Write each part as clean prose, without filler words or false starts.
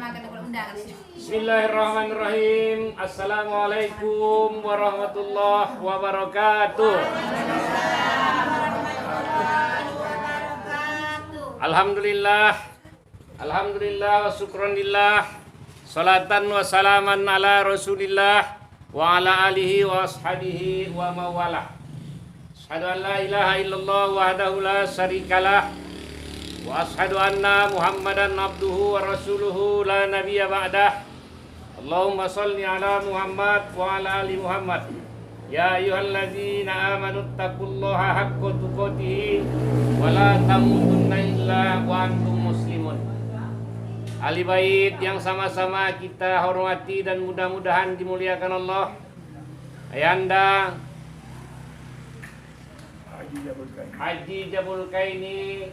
Bismillahirrahmanirrahim. Assalamualaikum warahmatullahi wabarakatuh. Alhamdulillah. Alhamdulillah wa syukranillah. Salatan wa salaman ala Rasulillah wa ala alihi wa ashabihi wa mawalah. Asyhadu an la ilaha illallah wahdahu la syarikalah wa asyhadu anna Muhammadan abduhu wa rasuluhu la nabiyya ba'dah. Allahumma salli ala Muhammad wa ala ali Muhammad. Ya ayyuhalladzina amanu taqullaha haqqa tuqatih wa la tamutunna illa wa antum muslimun. Ahli bait yang sama-sama kita hormati dan mudah-mudahan dimuliakan Allah. Ayanda Haji Jabul Kaini,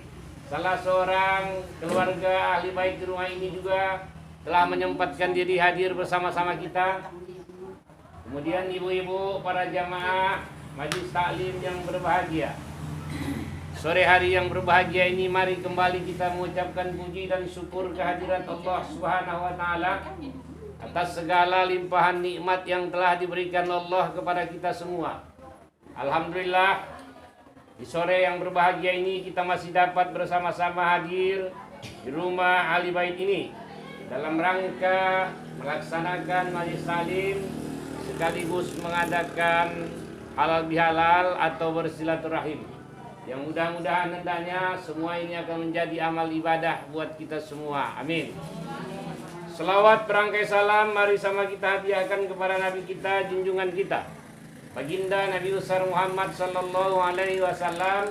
salah seorang keluarga ahli bait di rumah ini juga telah menyempatkan diri hadir bersama-sama kita. Kemudian ibu-ibu, para jamaah majelis taklim yang berbahagia, sore hari yang berbahagia ini mari kembali kita mengucapkan puji dan syukur kehadirat Allah Subhanahu wa taala atas segala limpahan nikmat yang telah diberikan Allah kepada kita semua. Alhamdulillah, di sore yang berbahagia ini kita masih dapat bersama-sama hadir di rumah ahli bait ini dalam rangka melaksanakan majelis taklim sekaligus mengadakan halal bihalal atau bersilaturahim. Yang mudah-mudahan hendaknya semua ini akan menjadi amal ibadah buat kita semua. Amin. Selawat berangkai salam mari sama kita hadiahkan kepada Nabi kita, junjungan kita, baginda Nabi besar Muhammad sallallahu alaihi wasallam.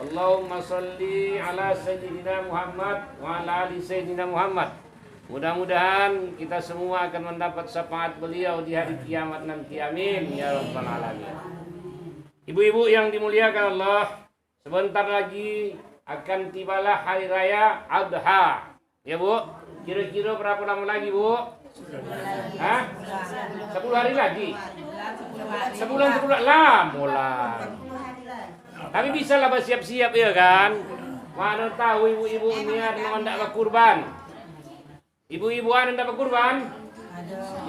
Allahumma sholli ala sayyidina Muhammad wa ala ali sayyidina Muhammad. Mudah-mudahan kita semua akan mendapat syafaat beliau di hari kiamat nanti. Amin ya rabbal alamin. Ibu-ibu yang dimuliakan Allah, sebentar lagi akan tibalah hari raya Adha. Ya Bu, kira-kira berapa lama lagi Bu? 10 hari lagi. Sebulan lama lah. Tapi bisa lah bersiap-siap ya kan. Mana tahu ibu-ibu ini ada hendak berkurban. Ibu-ibu ada hendak berkurban?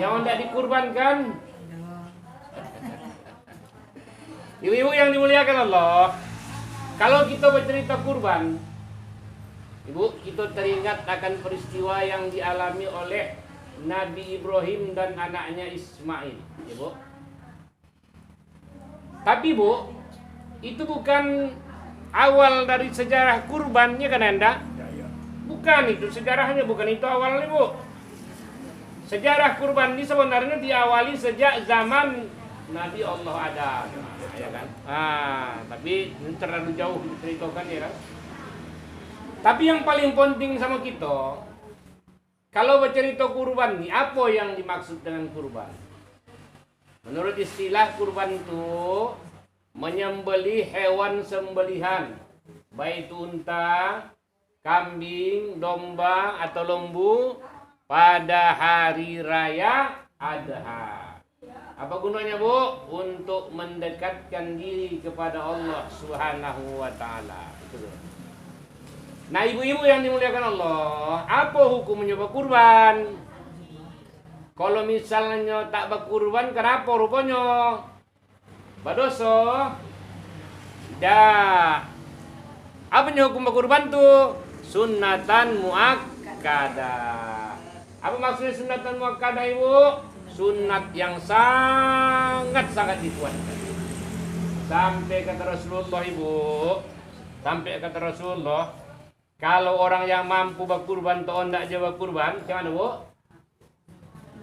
Yang hendak dikurbankan? Ibu-ibu yang dimuliakan Allah, kalau kita bercerita kurban, Ibu, kita teringat akan peristiwa yang dialami oleh Nabi Ibrahim dan anaknya Ismail, Ibu. Tapi Bu, itu bukan awal dari sejarah kurbannya kan Anda? Bukan itu sejarahnya, bukan itu awalnya Bu. Sejarah kurban ini sebenarnya diawali sejak zaman Nabi Allah Adam, ya kan? Tapi ini terlalu jauh diceritakan ya kan? Tapi yang paling penting sama kita, kalau bercerita kurban ini, apa yang dimaksud dengan kurban? Menurut istilah kurban itu menyembelih hewan sembelihan, baik itu unta, kambing, domba atau lembu pada hari raya Adha. Apa gunanya Bu? Untuk mendekatkan diri kepada Allah Subhanahu wa taala. Nah, ibu-ibu yang dimuliakan Allah, apa hukumnya berkurban? Kalau misalnya tak berkurban, kenapa rupanya? Berdosa? Tidak. Apanya hukum berkurban tuh? Sunnatan muakkadah. Apa maksudnya sunnatan muakkadah Ibu? Sunnat yang sangat-sangat dikuatkan. Sampai kata Rasulullah Ibu, sampai kata Rasulullah, kalau orang yang mampu berkurban atau tidak aja berkurban, gimana Bu?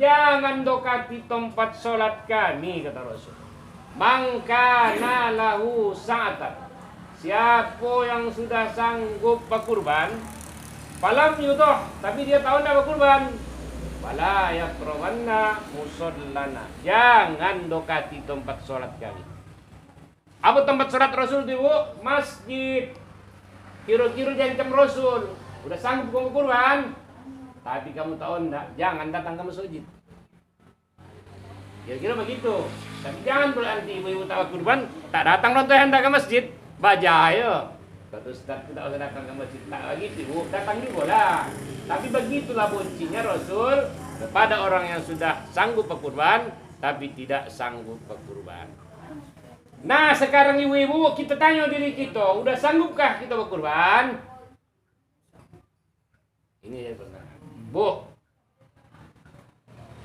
Jangan dokati tempat sholat kami, kata Rasul. Mangkana lahu sa'atan. Siapa yang sudah sanggup berkurban, falam yudoh, tapi dia tahu tidak berkurban, fala yaqrabanna musallana. Jangan dokati tempat sholat kami. Apa tempat sholat Rasul itu Bu? Masjid. Kira-kira jangan Rasul. Udah sanggup kamu kurban, tapi kamu tahu enggak, jangan datang ke masjid. Kira-kira begitu. Tapi jangan berarti ibu-ibu tak kurban, tak datang nonton hendak ke masjid. Bajaya. Kata Ustaz, tidak usah datang ke masjid. Tak begitu, Bu. Datang juga lah. Tapi begitulah boncinya Rasul kepada orang yang sudah sanggup berkurban, tapi tidak sanggup berkurban. Nah, sekarang ibu-ibu, kita tanya diri kita, udah sanggupkah kita berkurban? Ini ya benar. Bu,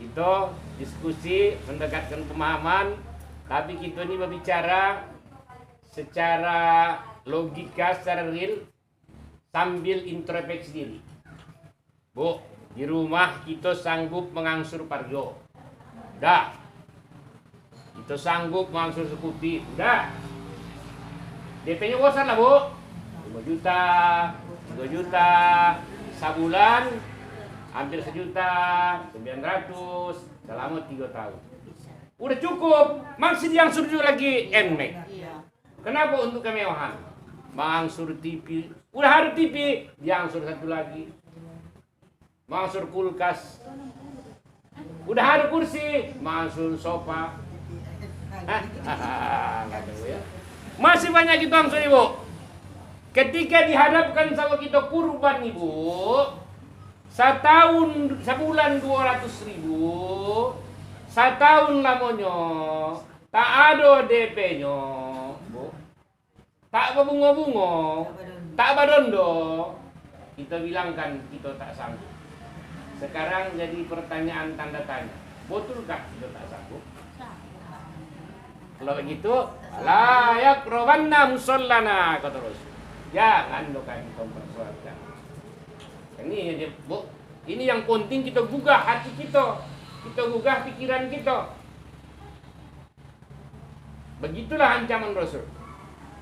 kita diskusi, mendekatkan pemahaman, tapi kita ini berbicara secara logika, secara real, sambil introspeksi diri. Bu, di rumah kita sanggup mengangsur parjo. Udah. Kita sanggup mengangsur sekuti. Udah. DP-nya bosan lah, Bu. 5 juta, 3 juta, sebulan, hampir 1.900.000 selama 3 tahun. Udah cukup. Masih diangsur juga lagi NMAX. Kenapa untuk kemewahan? Mengangsur TV. Udah harus TV, diangsur satu lagi. Mengangsur kulkas. Udah harus kursi, mengangsur sofa. Masih banyak kita angsur, Ibu. Ketika dihadapkan sama kita kurban, Ibu, sebulan 200.000, setahun lamanya, tak ada DP-nya, Bu. Tak berbunga-bunga, tak badondo. Kita bilangkan kita tak sanggup. Sekarang jadi pertanyaan tanda tanya. Betulkah kita tak sanggup? Kalau begitu, la yakrobanna musallana, kata Rasul. Jangan dokan tempat sholatnya. Ini Bu, ini yang penting kita gugah hati kita. Kita gugah pikiran kita. Begitulah ancaman Rasul.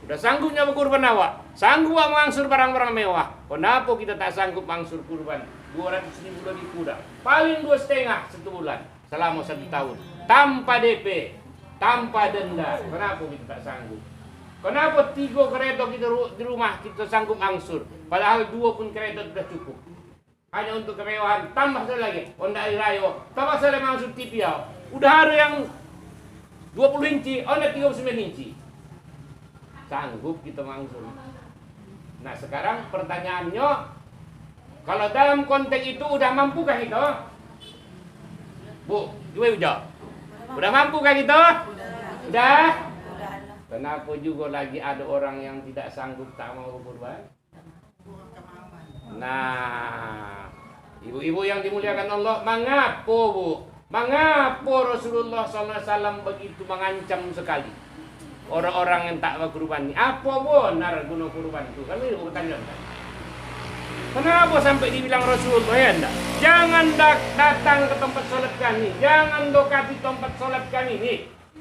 Udah sanggupnya berkurban awak, sanggup mengangsur barang-barang mewah. Kenapa kita tak sanggup mengangsur kurban 200.000 lebih kuda? Paling 2,5 satu bulan selama 1 tahun, tanpa DP, tanpa denda. Kenapa kita tak sanggup? Kenapa 3 kereta kita di rumah kita sanggup angsur, padahal 2 pun kereta sudah cukup? Hanya untuk kemewahan, tambah sekali lagi Honda Airayo, tambah sekali mengangsur TV ya. Udah ada yang 20 inci, Honda 39 inci. Sanggup kita mengangsur. Nah, sekarang pertanyaannya, kalau dalam konteks itu udah mampukah kita? Bu, coba jawab. Udah mampukah kita? Udah? Kenapa juga lagi ada orang yang tidak sanggup, tak mau berkorban? Nah, ibu-ibu yang dimuliakan Allah, mengapa, Bu? Mengapa Rasulullah SAW begitu mengancam sekali orang-orang yang tak berkorban ini? Apa benar guna kurban itu? Kami bertanya. Kenapa sampai dibilang Rasulullah ya enggak? Jangan datang ke tempat sholat kami, jangan dokati tempat sholat kami nih.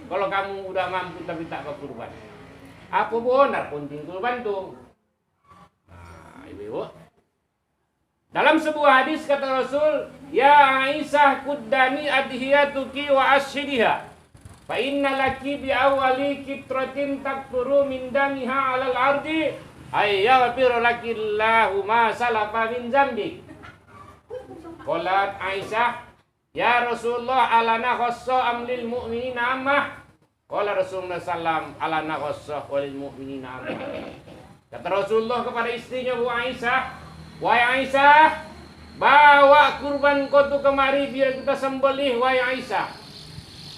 Kalau kamu udah mampu tapi tak berkorban. Apa benar penting kurban itu? Nah, ibu-ibu. Dalam sebuah hadis kata Rasul, ya Aisyah kuddani adhiyatuki wa ashidiha. Fa inna laki bi awali kitratin takfuru min damiha alal ardi ayyaghfiru lakillahu ma salafa min zambi. Qalat Aisyah, ya Rasulullah alana khassa am lil mu'minina ammah? Qala Rasulullah sallam alana khassa walil mu'minina ammah. Kata Rasulullah kepada istrinya Bu Aisyah, wahai Aisyah, bawa kurban kau tu kemari biar kita sembelih, wahai Aisyah.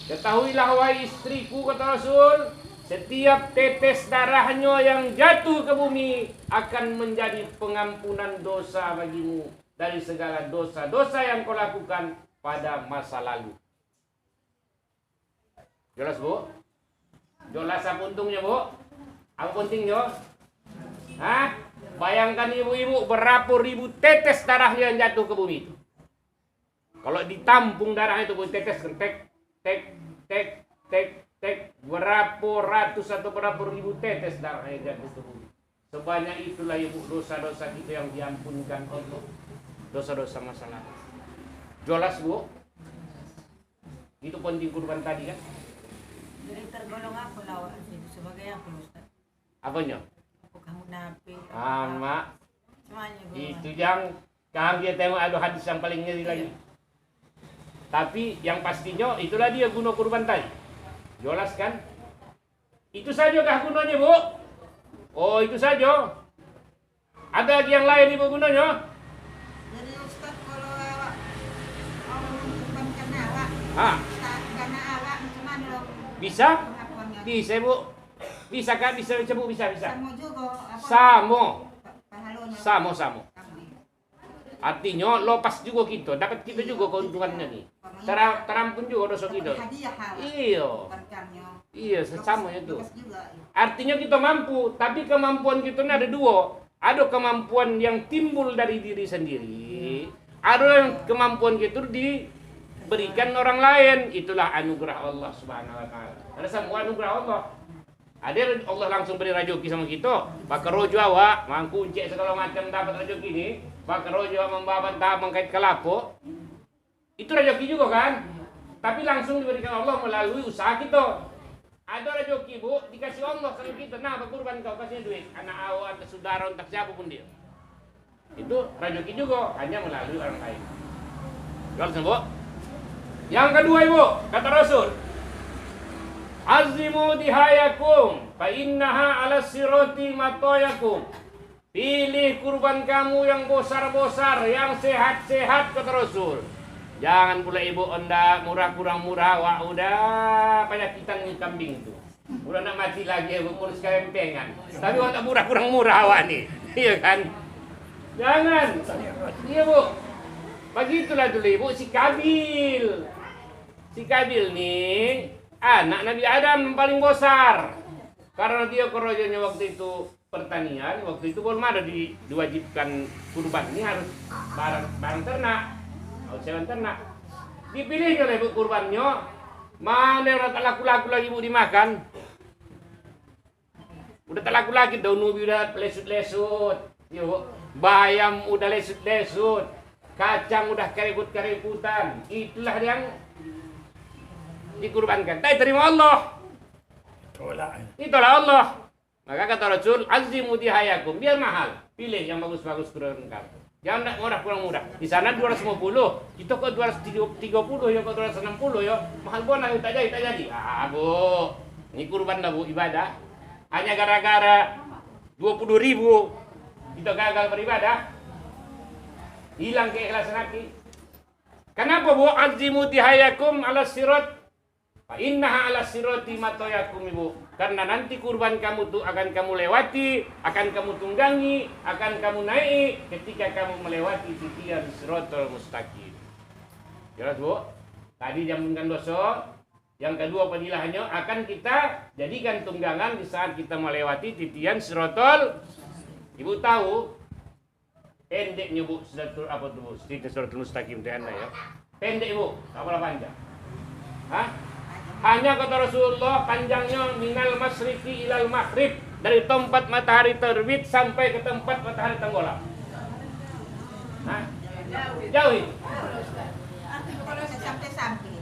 Ketahuilah wahai istriku, kata Rasul, setiap tetes darahnya yang jatuh ke bumi akan menjadi pengampunan dosa bagimu dari segala dosa-dosa yang kau lakukan pada masa lalu. Jelas, Bu? Jelas apa untungnya, Bu? Apa pentingnya? Hah? Bayangkan ibu-ibu berapa ribu tetes darahnya yang jatuh ke bumi itu. Kalau ditampung darahnya itu, Bu, tetes tek tek tek tek tek, berapa ratus atau berapa ribu tetes darahnya jatuh ke bumi. Sebanyak itulah, Ibu, dosa-dosa kita yang diampunkan Allah. Dosa-dosa masa lalu. Jelas, Bu? Itu penting kurban tadi kan? Jadi tergolong apa lawak sebagai apa, Ustaz? Apanya? Apa kamu napi? Ama. Semuanya Itu yang kami tengok ada hadis yang paling ngeri lagi. Tapi yang pastinya itulah dia guna kurban tadi. Jelas kan? Itu saja kah gunanya, Bu? Oh, itu saja. Ada lagi yang lain ibu gunanya? Jadi Ustaz kalau awak mau mengorbankan awak, Ah, karena awak macam mana dong? bisa? Pengakuannya? Bisa ibu. Bisa kan? Bisa bu, bisa. Sama juga apa? Samo. Pahalanya. Samo. Sama. Artinya lopas juga kita, dapat kita juga keuntungannya nih. Terampun juga dosa kita. Hadiah awak. Iya. Berkahnya. Iya, sesama itu. Lepas juga. Artinya kita mampu, tapi kemampuan kita ini ada dua. Ada kemampuan yang timbul dari diri sendiri. Ada yang kemampuan kita diberikan orang lain. Itulah anugerah Allah Subhanahu wa taala. Ada semua anugerah Allah. Ada Allah langsung beri rezeki sama kita. Bakar rojo awak, mangku cek segala macam dapat rezeki ini. Bakar rojo membawa tahap mengkait kelapa. Itu rezeki juga kan? Tapi langsung diberikan Allah melalui usaha kita. Ada rezeki bu, dikasih Allah kalau kita. Nah, berkurban kau kasih duit. Anak awak, anak saudara, entah siapa pun dia. Itu rezeki juga, hanya melalui orang lain. Jelas bu? Yang kedua ibu, kata Rasul. Azimu dihayakum, fa innaha ala siroti matoyakum. Pilih kurban kamu yang besar-besar, yang sehat-sehat, kata Rasul. Jangan pula ibu anda murah kurang murah, wah udah penyakitan nih kambing itu. Udah nak mati lagi ibu kurus kelempengan. Tapi wah tak murah kurang murah awak nih, iya kan? Jangan, iya bu. Begitulah dulu ibu si Kabil nih. Anak Nabi Adam yang paling besar. Karena dia kerjanya waktu itu pertanian, waktu itu belum ada diwajibkan kurban. Ini harus barang ternak, harus hewan ternak. Dipilih oleh ibu kurbannya. Mana yang tak laku-laku lagi ibu dimakan? Udah tak laku lagi, daun ubi udah lesut-lesut. Yuk, bayam udah lesut-lesut. Kacang udah keriput-keriputan. Itulah yang dikurbankan. Tapi terima Allah. Itulah Allah. Maka kata Rasul, azimu dihayakum, biar mahal. Pilih yang bagus-bagus kurang lengkap. Jangan nak murah kurang murah. Di sana 250, kita kok 230 ya, kok 260 ya. Mahal pun tak jadi. Ah bu, ini kurban dah bu, ibadah. Hanya gara-gara 20.000 kita gagal beribadah. Hilang keikhlasan hati. Kenapa bu? Azimu dihayakum ala sirat. Innaha ala sirati matoyakum ibu. Karena nanti kurban kamu tuh akan kamu lewati, akan kamu tunggangi, akan kamu naik ketika kamu melewati titian siratal mustaqim. Jelas bu? Tadi jamunkan dosa. Yang kedua padilahannya akan kita jadikan tunggangan di saat kita melewati titian siratal. Ibu tahu pendeknya bu siratul apa tuh bu? Siratal mustaqim itu anda ya. Pendek ibu, apa panjang? Hah? Hanya kata Rasulullah panjangnya minal masriki ilal maghrib, dari tempat matahari terbit sampai ke tempat matahari tenggelam. Nah, jauh itu. Sampai.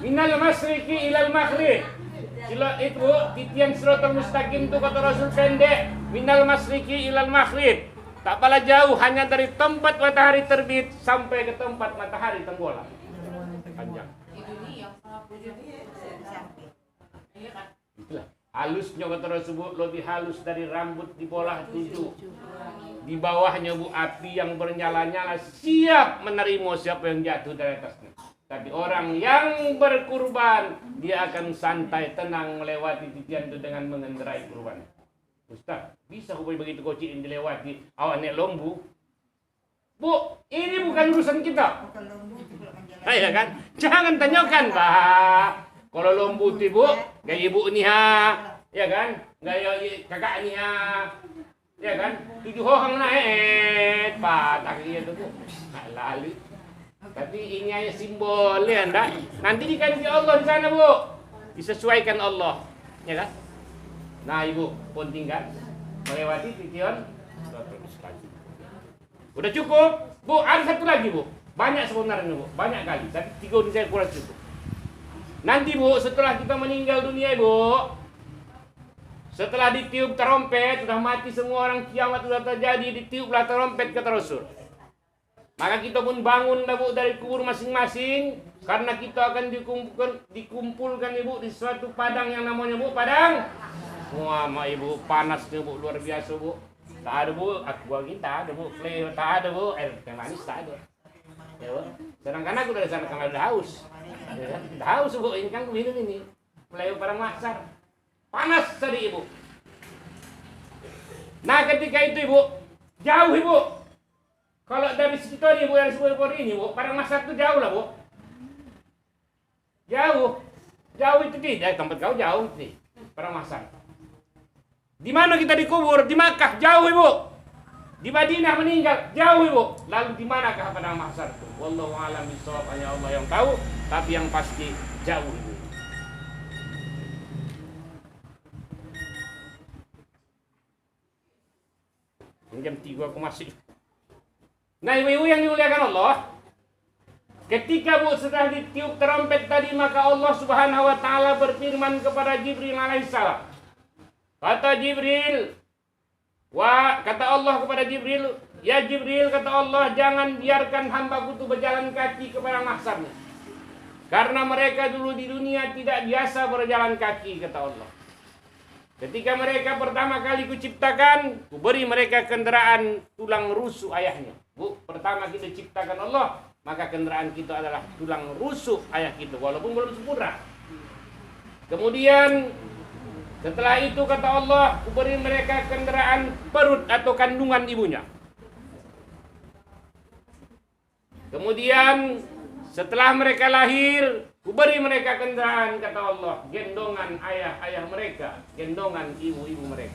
Minal masriki ilal maghrib. Sila itu titian siratal mustaqim itu kata Rasul pendek. Minal masriki ilal maghrib. Tak pala jauh, hanya dari tempat matahari terbit sampai ke tempat matahari tenggelam. Panjang. Itulah. Halusnya kata Rasul lebih halus dari rambut di bola 7. Di bawahnya bu api yang bernyala-nyala siap menerima siapa yang jatuh dari atasnya. Tapi orang yang berkurban dia akan santai tenang melewati titian itu dengan mengendarai kurban. Ustaz, bisa kok begitu kocik yang dilewati awak naik lombu? Bu, ini bukan urusan kita. Ya kan? Jangan tanyakan, Pak. Kalau lombu itu bu, gaya ibu ni ha, ya kan? Gaya kakak ni ha, ya kan? 7 orang naik, Pak. Tak kira tu bu, lalu. Tapi ini hanya simbol ya, anda. Nanti dikasih Allah di sana bu, disesuaikan Allah, ya kan? Nah ibu pun tinggal melewati titian. Udah cukup, bu. Ada satu lagi bu, banyak sebenarnya bu, banyak kali. Tapi 3 ini saya kurang cukup. Nanti bu, setelah kita meninggal dunia bu, setelah ditiup terompet, sudah mati semua orang, kiamat sudah terjadi, ditiuplah terompet kata Rasul. Maka kita pun bangun bu dari kubur masing-masing, karena kita akan dikumpulkan ibu di suatu padang yang namanya bu padang. Wah, ibu panasnya bu luar biasa bu. Tak ada bu, aku kita ada bu, play tak ada bu, air teh manis tak ada. Ya bu. Sedangkan aku dari sana kemarin udah haus. Ya, udah haus bu, ini kan minum ini. Play barang maksar. Panas tadi ibu. Nah ketika itu ibu, jauh ibu. Kalau dari situ ibu dari sebuah ini bu, barang masak itu jauh lah bu. Jauh itu tidak, tempat kau jauh nih, barang masak. Di mana kita dikubur? Di Makkah, jauh ibu. Di Madinah meninggal, jauh ibu. Lalu di manakah padang mahsyar itu? Wallahu a'lam bishawab, hanya Allah yang tahu. Tapi yang pasti jauh ibu. Jam 3 aku masih. Nah ibu-ibu yang dimuliakan Allah, ketika bu setelah ditiup trompet tadi, maka Allah Subhanahu wa taala berfirman kepada Jibril alaihissalam. Kata Jibril, kata Allah kepada Jibril, ya Jibril, kata Allah, jangan biarkan hambaku itu berjalan kaki ke padang mahsyar. Karena mereka dulu di dunia tidak biasa berjalan kaki, kata Allah. Ketika mereka pertama kali kuciptakan, kuberi mereka kendaraan tulang rusuk ayahnya. Bu, pertama kita ciptakan Allah, maka kendaraan kita adalah tulang rusuk ayah kita, walaupun belum sempurna. Kemudian setelah itu kata Allah, kuberi mereka kendaraan perut atau kandungan ibunya. Kemudian setelah mereka lahir, kuberi mereka kendaraan, kata Allah, gendongan ayah-ayah mereka, gendongan ibu-ibu mereka.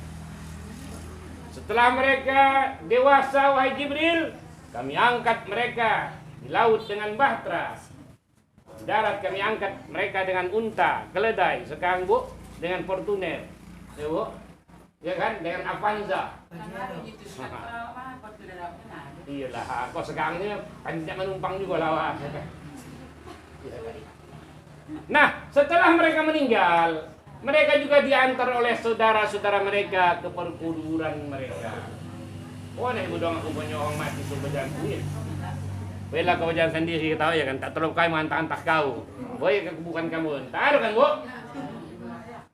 Setelah mereka dewasa, wahai Jibril, kami angkat mereka di laut dengan bahtera. Di darat kami angkat mereka dengan unta, keledai. Sekarang bu, dengan Fortuner. Ya bu? Ya kan? Dengan Avanza. Iyalah, kok sekarang ini kan tidak menumpang juga lawan. Nah, setelah mereka meninggal, mereka juga diantar oleh saudara-saudara mereka ke perkuburan mereka. Oh, nih ibu doang aku punya orang mati suruh berjalan kuil. Bela kau berjalan sendiri, tahu ya kan? Tak terlalu kau mantah-antah kau. Boy, bukan kamu. Tak ada kan bu?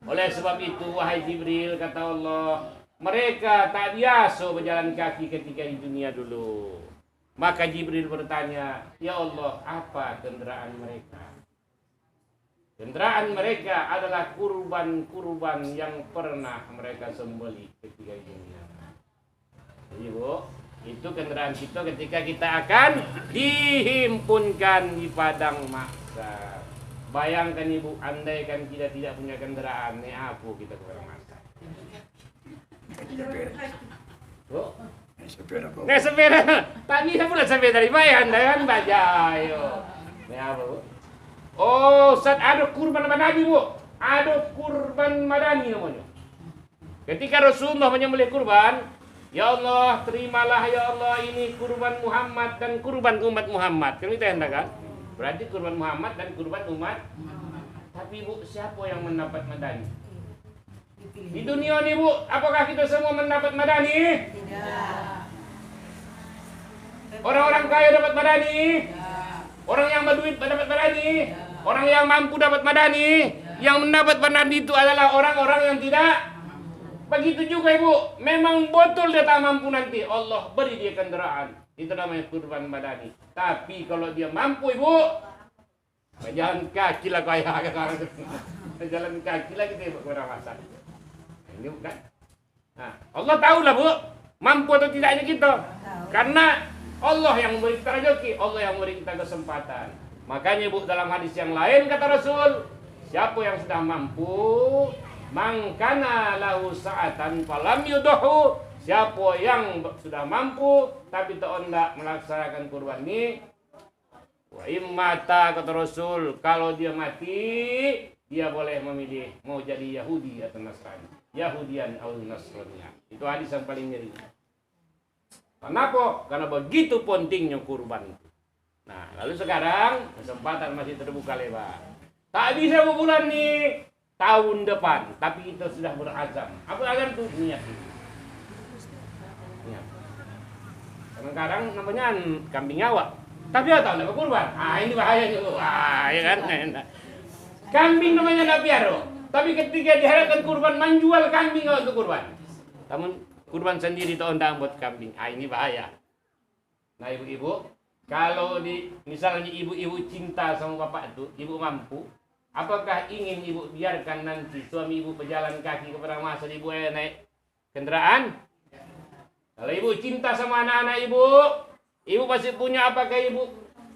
Oleh sebab itu, wahai Jibril, kata Allah, mereka tak biasa berjalan kaki ketika di dunia dulu. Maka Jibril bertanya, ya Allah, apa kendaraan mereka? Kendaraan mereka adalah kurban-kurban yang pernah mereka sembelih ketika di dunia. Ibu, itu kendaraan kita ketika kita akan dihimpunkan di padang mahsyar. Bayangkan ibu, andaikan kita tidak punya kendaraan, nih aku kita ke padang mahsyar. Bu, naik sepeda, tak bisa pula sepeda dari bayan, kan baca, ayo. Nih apa bu? Oh, Ustaz, ada kurban madani bu, ada kurban madani namanya. Ketika Rasulullah menyembelih kurban, ya Allah, terimalah ya Allah ini kurban Muhammad dan kurban umat Muhammad. Kan kita hendak, berarti kurban Muhammad dan kurban umat. Tapi bu, siapa yang mendapat madani? Di dunia ini bu, apakah kita semua mendapat madani? Tidak. Orang-orang kaya dapat madani? Orang yang berduit dapat madani? Orang yang mampu dapat madani? Yang mendapat madani itu adalah orang-orang yang tidak. Begitu juga ibu, memang betul dia tak mampu nanti, Allah beri dia kendaraan. Itu namanya kurban madani. Tapi kalau dia mampu ibu, jalan kaki lah kaya sekarang. Jalan kaki lah kita ibu kurang masak. Ini bukan. Nah, Allah tahu lah bu, mampu atau tidaknya kita. Karena Allah yang memberi kita rezeki, Allah yang memberi kita kesempatan. Makanya bu, dalam hadis yang lain kata Rasul, siapa yang sudah mampu, mangkana lahu sa'atan falam yudahu, siapa yang sudah mampu tapi tak hendak melaksanakan kurban ini, wa immata, kata Rasul, kalau dia mati dia boleh memilih mau jadi Yahudi atau Nasrani, Yahudian atau Nasrani. Itu hadis yang paling ngeri. Kenapa? Karena begitu pentingnya kurban. Nah, lalu sekarang kesempatan masih terbuka lebar. Tak bisa bulan nih tahun depan, tapi kita sudah berazam. Apa azam itu? Niat. Niat. Kadang-kadang namanya kambing awak. Tapi tahu nak kurban. Ini bahayanya. Ya kan? Kambing namanya nak biaro. Tapi ketika diharapkan kurban, menjual kambing untuk kurban. Namun kurban sendiri atau undang buat kambing. Ah, ini bahaya. Nah ibu-ibu, kalau misalnya ibu-ibu cinta sama bapak itu, ibu mampu, apakah ingin ibu biarkan nanti suami ibu berjalan kaki kepada masa ibu naik kendaraan? Kalau ibu cinta sama anak-anak ibu pasti punya, apakah ibu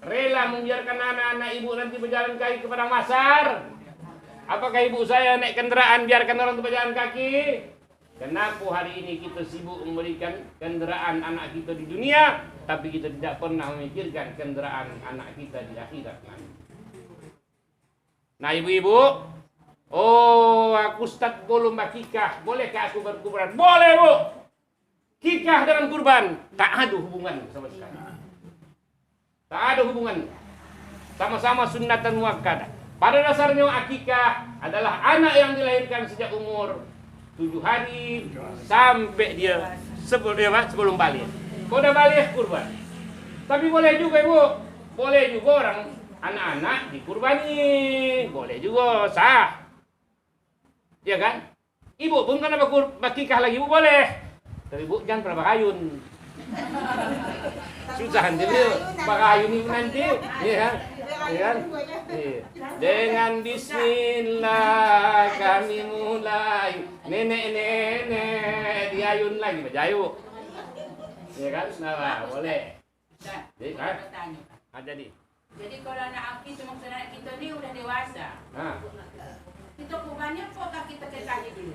rela membiarkan anak-anak ibu nanti berjalan kaki kepada pasar? Apakah ibu saya naik kendaraan biarkan orang itu berjalan kaki? Kenapa hari ini kita sibuk memberikan kendaraan anak kita di dunia, tapi kita tidak pernah memikirkan kendaraan anak kita di akhirat nanti. Nah ibu-ibu, aku Ustaz belum akikah, bolehkah aku berkurban? Boleh bu. Kikah dengan kurban tak ada hubungan sama sekali. Tak ada hubungan. Sama-sama sunnatan muakkadah. Pada dasarnya akikah adalah anak yang dilahirkan sejak umur 7 hari sampai dia sebelum balik. Kalau udah balik kurban. Tapi boleh juga ibu, boleh juga orang anak-anak dikurbani, boleh juga sah. Ya kan? Ibu pun kan bakikah lagi ibu boleh. Tapi ibu jangan pernah bakayun. Susah nanti bakayun ibu nanti. Iya. Ya kan? Dengan bismillah kami mulai. Nenek diayun lagi bajayu. Ya kan? Nah, boleh. Jadi kan? Jadi kalau anak kita maksudnya anak kita ni udah dewasa. Nah. Kita kurbannya apakah kita kekali dulu?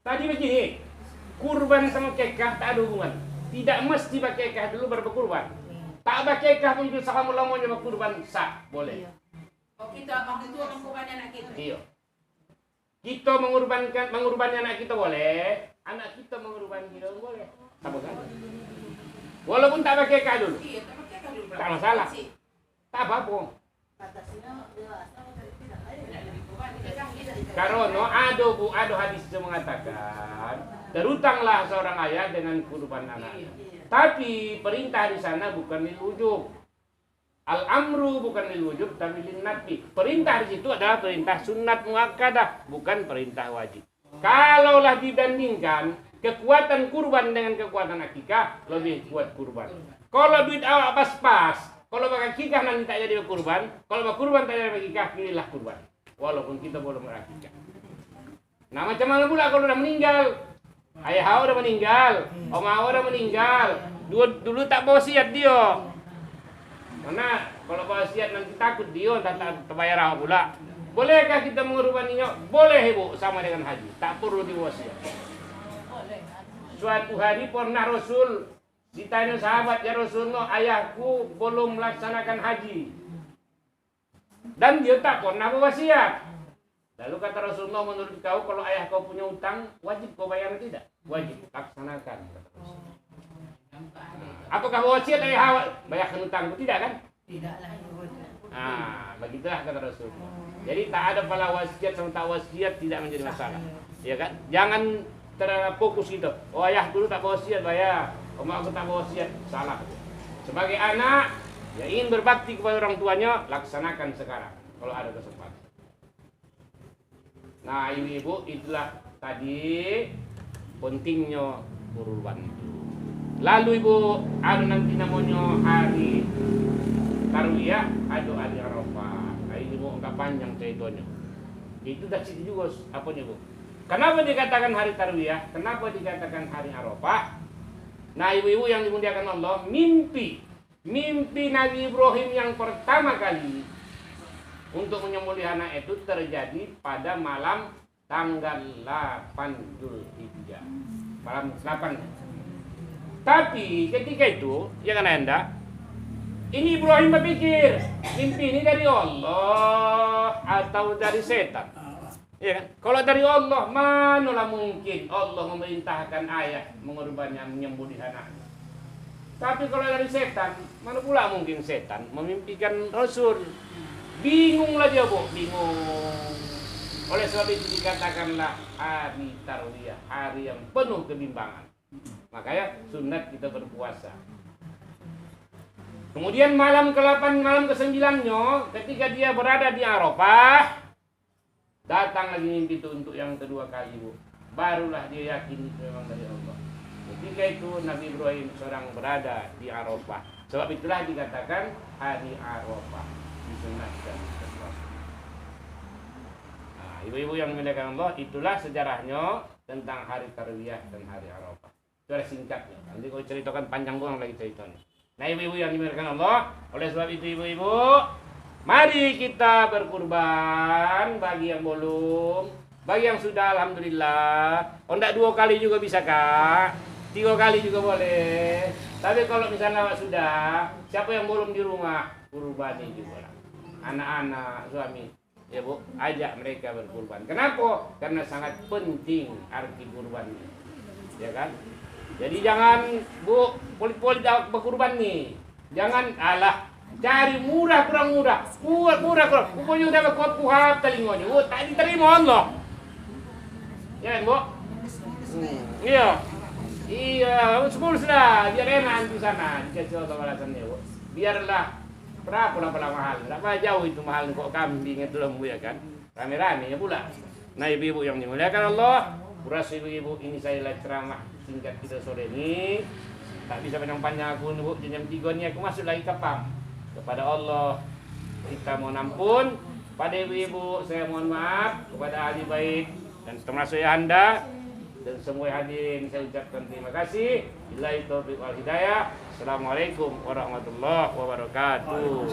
Tadi begini, kurban sama kekah tak ada hubungan. Tidak mesti pakai kekah dulu baru berkurban. Tak pakai kekah pun bisa kamu lamanya berkurban sah, boleh. Oh kita waktu itu mengurban anak kita. Iya. Kita mengurbankan anak kita boleh, anak kita mengurban kita boleh. Sama kan? Walaupun tak pakai kekah dulu. Iya, tak pakai kekah dulu. Tak masalah. Tak apa-apa. Karena ada hadis yang mengatakan terutanglah seorang ayah dengan kurban anaknya. Tapi perintah di sana bukan lil wujub. Al-amru bukan lil wujub tapi lin nadbi. Perintah di situ adalah perintah sunnat muakkadah, bukan perintah wajib. Kalaulah dibandingkan kekuatan kurban dengan kekuatan akikah, lebih kuat kurban. Kalau duit awak pas-pas, kalau pakai akikah nanti tak jadi kurban, kalau berkurban tak jadi akikah, pilihlah kurban. Walaupun kita belum berakikah. Nah macam mana pula kalau udah meninggal? Ayah awak udah meninggal, om awak udah meninggal. Dulu tak bawa wasiat dia. Mana kalau bawa wasiat nanti takut dia tak terbayar awak pula. Bolehkah kita mengurbaninya? Boleh ibu, sama dengan haji. Tak perlu diwasiat. Suatu hari pernah Rasul ditanya sahabat, ya Rasulullah, ayahku belum melaksanakan haji. Dan dia tak pernah berwasiat. Lalu kata Rasulullah, menurut kau kalau ayah kau punya utang, wajib kau bayar tidak? Wajib, laksanakan. Apakah wasiat ayah awak bayarkan utangku? Tidak kan? Tidaklah. Nah, begitulah kata Rasulullah. Jadi tak ada pala wasiat sama tak wasiat tidak menjadi masalah. Ya kan? Jangan terfokus gitu. Oh ayah dulu tak wasiat bayar. Oh mak aku tak wasiat, salah. Sebagai anak yang ingin berbakti kepada orang tuanya, laksanakan sekarang kalau ada kesempatan. Nah ibu-ibu, itulah tadi pentingnya kurban itu. Lalu ibu, ada nanti namanya hari Tarwiyah, ada hari Arafah. Nah ibu enggak panjang ceritanya. Itu dah cerita juga apanya bu. Kenapa dikatakan hari Tarwiyah? Kenapa dikatakan hari Arafah? Nah ibu-ibu yang dimuliakan Allah, mimpi Nabi Ibrahim yang pertama kali untuk menyembelih anak itu terjadi pada malam tanggal 8 Dzulhijjah. Malam 8. Tapi ketika itu, ya kan Anda, ini Ibrahim berpikir, mimpi ini dari Allah atau dari setan? Ya kan? Kalau dari Allah, manalah mungkin Allah memerintahkan ayah mengorbankan menyembelih anak. Tapi kalau dari setan, mana pula mungkin setan memimpikan Rasul? Bingunglah dia bu, bingung. Oleh sebab itu dikatakanlah hari Tarwiyah, hari yang penuh kebimbangan. Makanya sunat kita berpuasa. Kemudian malam ke-8, malam ke-9-nya, ketika dia berada di Arafah, datang lagi mimpi itu untuk yang kedua kali bu. Barulah dia yakin itu memang dari Allah. Ketika itu Nabi Ibrahim sedang berada di Arafah. Sebab itulah dikatakan hari Arafah, disunatkan. Nah, ibu-ibu yang dimuliakan Allah, itulah sejarahnya tentang hari Tarwiyah dan hari Arafah. Itu ada singkatnya. Nanti kalau ceritakan panjang doang lagi ceritanya. Nah, ibu-ibu yang dimuliakan Allah, oleh sebab itu ibu-ibu, mari kita berkurban bagi yang belum, bagi yang sudah alhamdulillah. Oh, enggak 2 kali juga bisa, Kak. 3 kali juga boleh. Tapi kalau misalnya sudah, siapa yang belum di rumah, kurbani juga lah. Anak-anak, suami, ya Bu, ajak mereka berkurban. Kenapa? Karena sangat penting arti kurban ini. Ya kan? Jadi jangan Bu, polit-polit berkurban nih. Jangan alah cari murah kurang murah. Murah kurang. Pokoknya udah kuat puhap telingonya. Bu, tak diterima Allah. Ya kan, Bu? Iya. Iya, sepuluh sudah, biar enak di sana, dikasih tahu balasannya, Bu. Biarlah berapa lah mahal, berapa jauh itu mahal kok kambing itu lembu ya kan, rame-rame ya pula. Nah ibu-ibu yang dimuliakan Allah, kurasa ibu-ibu ini saya ceramah singkat kita sore ini, tak bisa panjang-panjang aku Bu, jam 3 ni aku masuk lagi ke PAM. Kepada Allah kita mohon ampun, pada ibu-ibu saya mohon maaf, kepada ahli bait dan termasuk Anda. Dan semua hadirin saya ucapkan terima kasih. Billahi taufiq wal hidayah. Assalamualaikum warahmatullahi wabarakatuh.